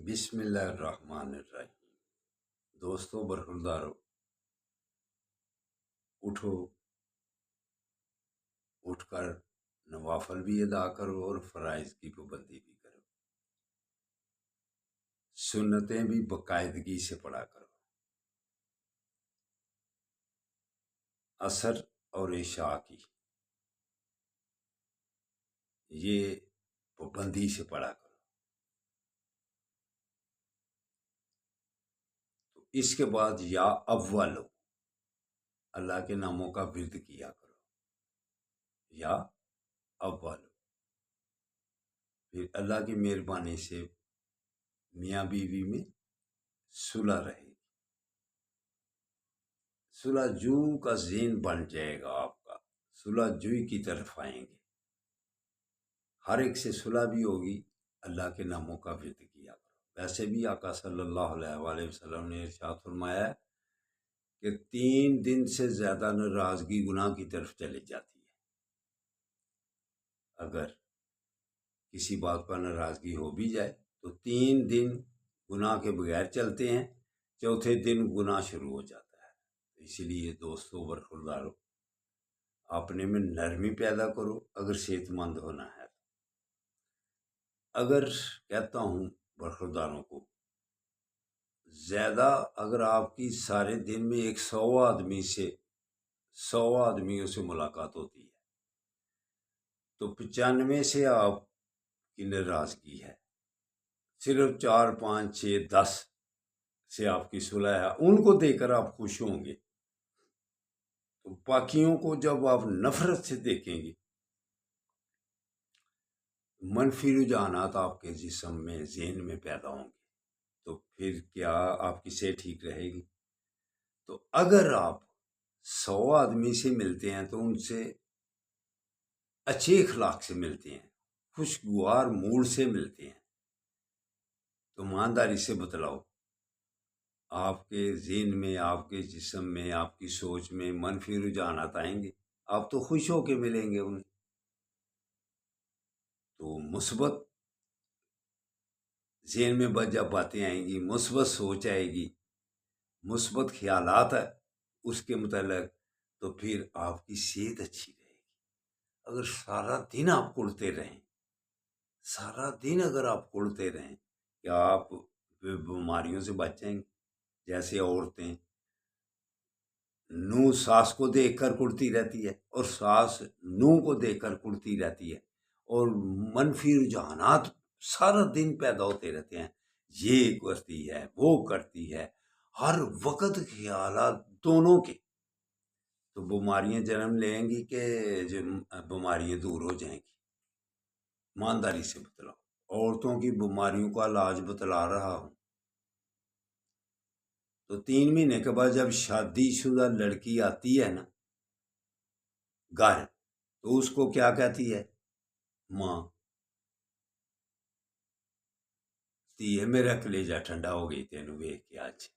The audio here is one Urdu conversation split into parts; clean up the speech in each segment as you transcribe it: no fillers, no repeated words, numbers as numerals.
بسم اللہ الرحمن الرحیم۔ دوستو برخوردارو، اٹھو، اٹھ کر نوافل بھی ادا کرو اور فرائض کی پابندی بھی کرو، سنتیں بھی باقاعدگی سے پڑھا کرو۔ عصر اور عشاء کی یہ پابندی سے پڑھا کرو۔ تو اس کے بعد یا اولو، اللہ کے ناموں کا ورد کیا کرو، یا اولو۔ پھر اللہ کی مہربانی سے میاں بیوی میں صلح رہے گی، صلح جو کا ذہن بن جائے گا آپ کا، صلح جوئی کی طرف آئیں گے، ہر ایک سے صلح بھی ہوگی، اللہ کے ناموں کا ورد کیا کرو۔ ویسے بھی آقا صلی اللہ علیہ وآلہ وسلم نے ارشاد فرمایا ہے کہ 3 دن سے زیادہ ناراضگی گناہ کی طرف چلی جاتی ہے۔ اگر کسی بات پر ناراضگی ہو بھی جائے تو 3 دن گناہ کے بغیر چلتے ہیں، چوتھے دن گناہ شروع ہو جاتا ہے۔ اسی لیے دوستو برخوردارو، اپنے میں نرمی پیدا کرو اگر صحت مند ہونا ہے۔ اگر کہتا ہوں برخورداروں کو، زیادہ اگر آپ کی سارے دن میں 100 آدمیوں سے ملاقات ہوتی ہے تو 95 سے آپ کی ناراضگی ہے، صرف 4 5 6 10 سے آپ کی صلح ہے، ان کو دیکھ کر آپ خوش ہوں گے۔ تو باقیوں کو جب آپ نفرت سے دیکھیں گے، منفی رجحانات آپ کے جسم میں ذہن میں پیدا ہوں گے، تو پھر کیا آپ کی صحت ٹھیک رہے گی؟ تو اگر آپ 100 آدمی سے ملتے ہیں تو ان سے اچھے اخلاق سے ملتے ہیں، خوشگوار موڈ سے ملتے ہیں، تو ایمانداری سے بتلاؤ، آپ کے ذہن میں، آپ کے جسم میں، آپ کی سوچ میں منفی رجحانات آئیں گے، آپ تو خوش ہو کے ملیں گے انہیں، تو مثبت ذہن میں جب باتیں آئیں گی، مثبت سوچ آئے گی، مثبت خیالات ہے اس کے متعلق، تو پھر آپ کی صحت اچھی رہے گی۔ اگر سارا دن آپ کڑتے رہیں، سارا دن اگر آپ کڑتے رہیں، کیا آپ بیماریوں سے بچ جائیں گے؟ جیسے عورتیں نو ساس کو دیکھ کر کڑتی رہتی ہے اور ساس نو کو دیکھ کر کڑتی رہتی ہے، اور منفی رجحانات سارا دن پیدا ہوتے رہتے ہیں، یہ کرتی ہے، وہ کرتی ہے، ہر وقت خیالات دونوں کے، تو بیماریاں جنم لیں گی کہ بیماریاں دور ہو جائیں گی؟ ایمانداری سے بتلاؤ، عورتوں کی بیماریوں کا علاج بتلا رہا ہوں۔ تو 3 مہینے کے بعد جب شادی شدہ لڑکی آتی ہے نا گھر، تو اس کو کیا کہتی ہے؟ ماں تی ہے، میرا کلیجہ ٹھنڈا ہو گئی تینوں ویکھ کے، آج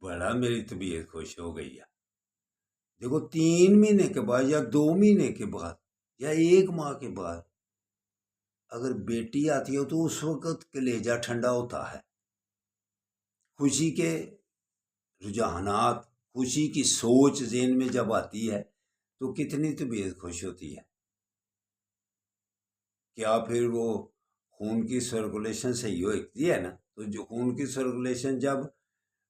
بڑا میری طبیعت خوش ہو گئی ہے۔ دیکھو 3 مہینے کے بعد یا 2 مہینے کے بعد یا 1 ماہ کے بعد اگر بیٹی آتی ہو تو اس وقت کلیجہ ٹھنڈا ہوتا ہے، خوشی کے رجحانات، خوشی کی سوچ ذہن میں جب آتی ہے تو کتنی طبیعت خوش ہوتی ہے۔ کیا پھر وہ خون کی سرکولیشن صحیح ہوتی ہے نا؟ تو جو خون کی سرکولیشن جب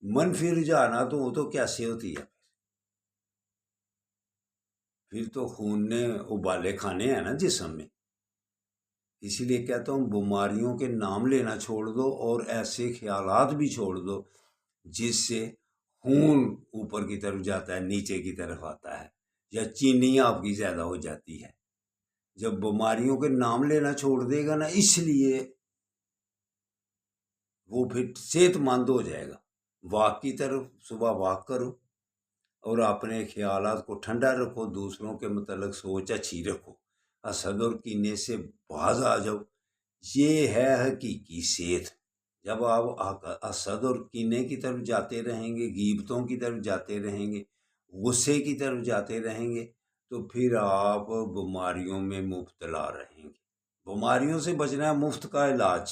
منفی رجحانات ہو تو کیسے ہوتی ہے؟ پھر تو خون نے ابالے کھانے ہیں نا جسم میں۔ اسی لیے کہتا ہوں بیماریوں کے نام لینا چھوڑ دو اور ایسے خیالات بھی چھوڑ دو جس سے خون اوپر کی طرف جاتا ہے، نیچے کی طرف آتا ہے، یا چینی آپ کی زیادہ ہو جاتی ہے۔ جب بیماریوں کے نام لینا چھوڑ دے گا نا، اس لیے وہ پھر صحت مند ہو جائے گا۔ واک کی طرف صبح واک کرو اور اپنے خیالات کو ٹھنڈا رکھو، دوسروں کے متعلق سوچ اچھی رکھو، حسد اور کینے سے باز آ جاؤ، یہ ہے حقیقی صحت۔ جب آپ حسد اور کینے کی طرف جاتے رہیں گے، غیبتوں کی طرف جاتے رہیں گے، غصے کی طرف جاتے رہیں گے، تو پھر آپ بیماریوں میں مبتلا رہیں گے۔ بیماریوں سے بچنا ہے، مفت کا علاج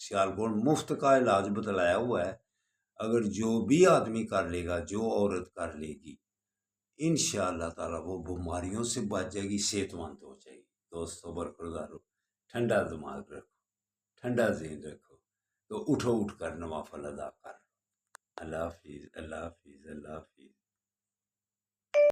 سیالکوٹ مفت کا علاج بتلایا ہوا ہے. اگر جو بھی آدمی کر لے گا، جو عورت کر لے گی، انشاءاللہ تعالیٰ وہ بیماریوں سے بچ جائے گی، صحت مند ہو جائے گی. دوستو برخوردار رہو، ٹھنڈا دماغ رکھو، ٹھنڈا ذہن رکھو، تو اٹھو، اٹھ کر نوافل ادا کر. اللہ حافظ، اللہ حافظ، اللہ حافظ.